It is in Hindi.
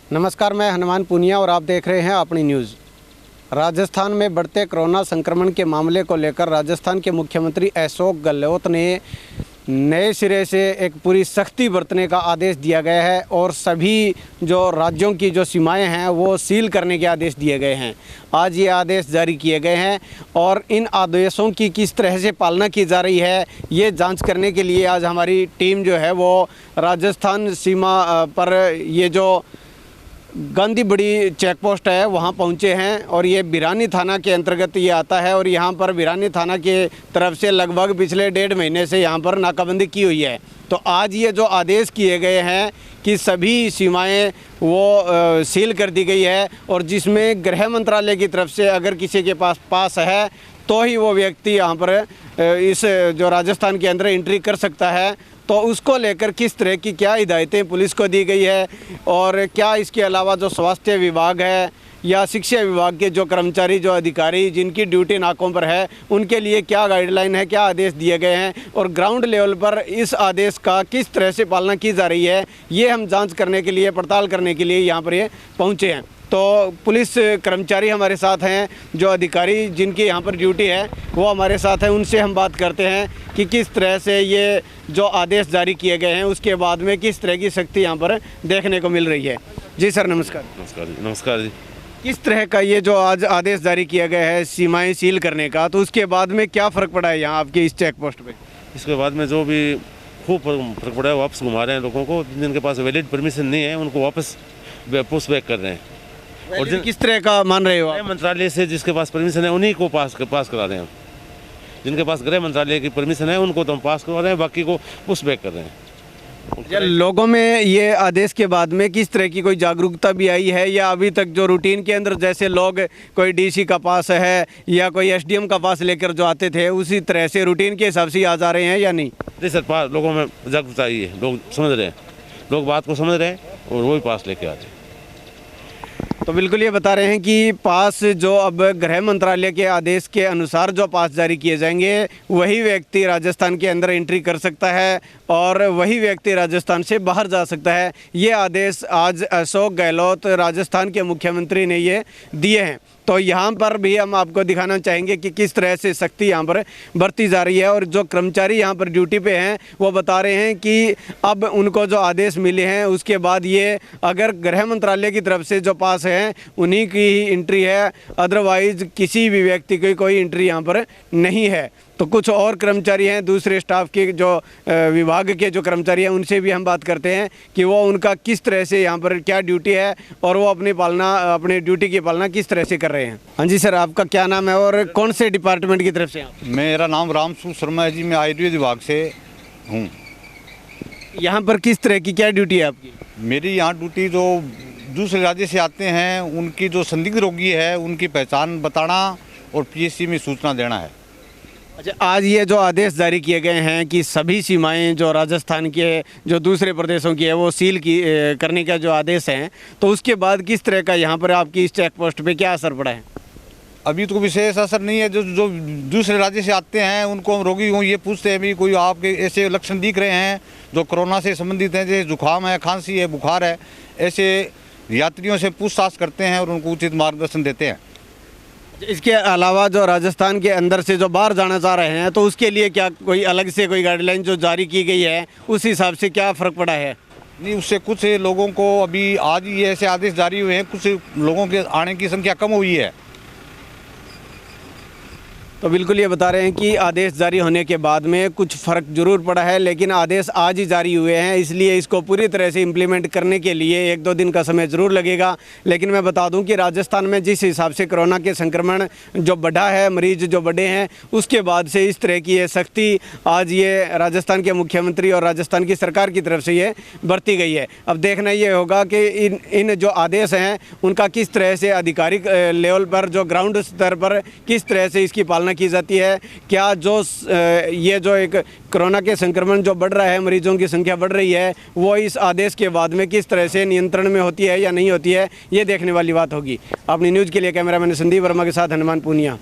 नमस्कार, मैं हनुमान पूनिया और आप देख रहे हैं अपनी न्यूज़। राजस्थान में बढ़ते कोरोना संक्रमण के मामले को लेकर राजस्थान के मुख्यमंत्री अशोक गहलोत ने नए सिरे से एक पूरी सख्ती बरतने का आदेश दिया गया है और सभी जो राज्यों की जो सीमाएं हैं वो सील करने के आदेश दिए गए हैं। आज ये आदेश जारी किए गए हैं और इन आदेशों की किस तरह से पालना की जा रही है ये जांच करने के लिए आज हमारी टीम जो है वो राजस्थान सीमा पर ये जो गांधी बड़ी चेक पोस्ट है वहाँ पहुँचे हैं और ये बिरानी थाना के अंतर्गत ये आता है और यहाँ पर बिरानी थाना के तरफ से लगभग पिछले 1.5 महीने से यहाँ पर नाकाबंदी की हुई है। तो आज ये जो आदेश किए गए हैं कि सभी सीमाएं वो सील कर दी गई है और जिसमें गृह मंत्रालय की तरफ से अगर किसी के पास है तो ही वो व्यक्ति यहाँ पर इस जो राजस्थान के अंदर एंट्री कर सकता है। तो उसको लेकर किस तरह की क्या हिदायतें पुलिस को दी गई है और क्या इसके अलावा जो स्वास्थ्य विभाग है या शिक्षा विभाग के जो कर्मचारी जो अधिकारी जिनकी ड्यूटी नाकों पर है उनके लिए क्या गाइडलाइन है, क्या आदेश दिए गए हैं और ग्राउंड लेवल पर इस आदेश का किस तरह से पालना की जा रही है, ये हम जांच करने के लिए, पड़ताल करने के लिए यहाँ पर ये पहुँचे हैं। तो पुलिस कर्मचारी हमारे साथ हैं, जो अधिकारी जिनकी यहाँ पर ड्यूटी है वो हमारे साथ हैं, उनसे हम बात करते हैं कि किस तरह से ये जो आदेश जारी किए गए हैं उसके बाद में किस तरह की सख्ती यहाँ पर देखने को मिल रही है। जी सर, नमस्कार। नमस्कार जी। नमस्कार जी। किस तरह का ये जो आज आदेश जारी किया गया है सीमाएं सील करने का, तो उसके बाद में क्या फ़र्क पड़ा है यहाँ आपके इस चेक पोस्ट पे? इसके बाद में जो भी खूब फर्क पड़ा है, वापस घुमा रहे हैं लोगों को, जिनके पास वैलिड परमिशन नहीं है उनको वापस पुश बैक कर रहे हैं। और किस तरह का मान रहे हो आप? गृह मंत्रालय से जिसके पास परमिशन है उन्हीं को पास करा रहे हैं। जिनके पास गृह मंत्रालय की परमिशन है उनको तो हम पास करवा रहे हैं, बाकी को पुश बैक कर रहे हैं। लोगों में ये आदेश के बाद में किस तरह की कोई जागरूकता भी आई है या अभी तक जो रूटीन के अंदर जैसे लोग कोई डीसी का पास है या कोई एसडीएम का पास लेकर जो आते थे उसी तरह से रूटीन के हिसाब से आ जा रहे हैं या नहीं? जी सर, लोगों में जागरूकता आई है, लोग समझ रहे हैं, लोग बात को समझ रहे हैं और वही पास लेके आते हैं। तो बिल्कुल ये बता रहे हैं कि पास जो अब गृह मंत्रालय के आदेश के अनुसार जो पास जारी किए जाएंगे वही व्यक्ति राजस्थान के अंदर एंट्री कर सकता है और वही व्यक्ति राजस्थान से बाहर जा सकता है। ये आदेश आज अशोक गहलोत राजस्थान के मुख्यमंत्री ने ये दिए हैं। तो यहाँ पर भी हम आपको दिखाना चाहेंगे कि किस तरह से सख्ती यहाँ पर बरती जा रही है और जो कर्मचारी यहाँ पर ड्यूटी पे हैं वो बता रहे हैं कि अब उनको जो आदेश मिले हैं उसके बाद ये अगर गृह मंत्रालय की तरफ से जो पास है उन्हीं की ही एंट्री है, अदरवाइज किसी भी व्यक्ति की कोई एंट्री यहाँ पर नहीं है। तो कुछ और कर्मचारी हैं, दूसरे स्टाफ के जो विभाग के जो कर्मचारी हैं उनसे भी हम बात करते हैं कि वो उनका किस तरह से यहाँ पर क्या ड्यूटी है और वो अपनी ड्यूटी की पालना किस तरह से कर रहे हैं। हाँ जी सर, आपका क्या नाम है और कौन से डिपार्टमेंट की तरफ से आप? मेरा नाम रामसू शर्मा है जी, मैं आयुर्वेद विभाग से हूँ। यहाँ पर किस तरह की क्या ड्यूटी है आपकी? मेरी यहाँ ड्यूटी जो दूसरे राज्य से आते हैं उनकी जो संदिग्ध रोगी है उनकी पहचान बताना और पीएचसी में सूचना देना है। अच्छा, आज ये जो आदेश जारी किए गए हैं कि सभी सीमाएं जो राजस्थान के जो दूसरे प्रदेशों की है वो सील करने का जो आदेश हैं, तो उसके बाद किस तरह का यहाँ पर आपकी इस चेक पोस्ट पे क्या असर पड़ा है? अभी तो विशेष असर नहीं है। जो दूसरे राज्य से आते हैं उनको हम रोगी को ये पूछते हैं भी कोई आपके ऐसे लक्षण दिख रहे हैं जो कोरोना से संबंधित हैं, जैसे जुकाम है, खांसी है, बुखार है, ऐसे यात्रियों से पूछताछ करते हैं और उनको उचित मार्गदर्शन देते हैं। इसके अलावा जो राजस्थान के अंदर से जो बाहर जाना चाह रहे हैं तो उसके लिए क्या कोई अलग से कोई गाइडलाइन जो जारी की गई है उस हिसाब से क्या फ़र्क पड़ा है? नहीं, उससे कुछ लोगों को अभी आज ही ऐसे आदेश जारी हुए हैं, कुछ लोगों के आने की संख्या कम हुई है। तो बिल्कुल ये बता रहे हैं कि आदेश जारी होने के बाद में कुछ फ़र्क ज़रूर पड़ा है, लेकिन आदेश आज ही जारी हुए हैं, इसलिए इसको पूरी तरह से इम्प्लीमेंट करने के लिए 1-2 दिन का समय ज़रूर लगेगा। लेकिन मैं बता दूं कि राजस्थान में जिस हिसाब से कोरोना के संक्रमण जो बढ़ा है, मरीज जो बढ़े हैं, उसके बाद से इस तरह की ये सख्ती आज ये राजस्थान के मुख्यमंत्री और राजस्थान की सरकार की तरफ से ये बरती गई है। अब देखना ये होगा कि इन जो आदेश हैं उनका किस तरह से आधिकारिक लेवल पर जो ग्राउंड स्तर पर किस तरह से इसकी पालना की जाती है। क्या जो ये जो एक कोरोना के संक्रमण जो बढ़ रहा है, मरीजों की संख्या बढ़ रही है, वो इस आदेश के बाद में किस तरह से नियंत्रण में होती है या नहीं होती है, ये देखने वाली बात होगी। अपनी न्यूज़ के लिए कैमरामैन संदीप वर्मा के साथ हनुमान पूनिया।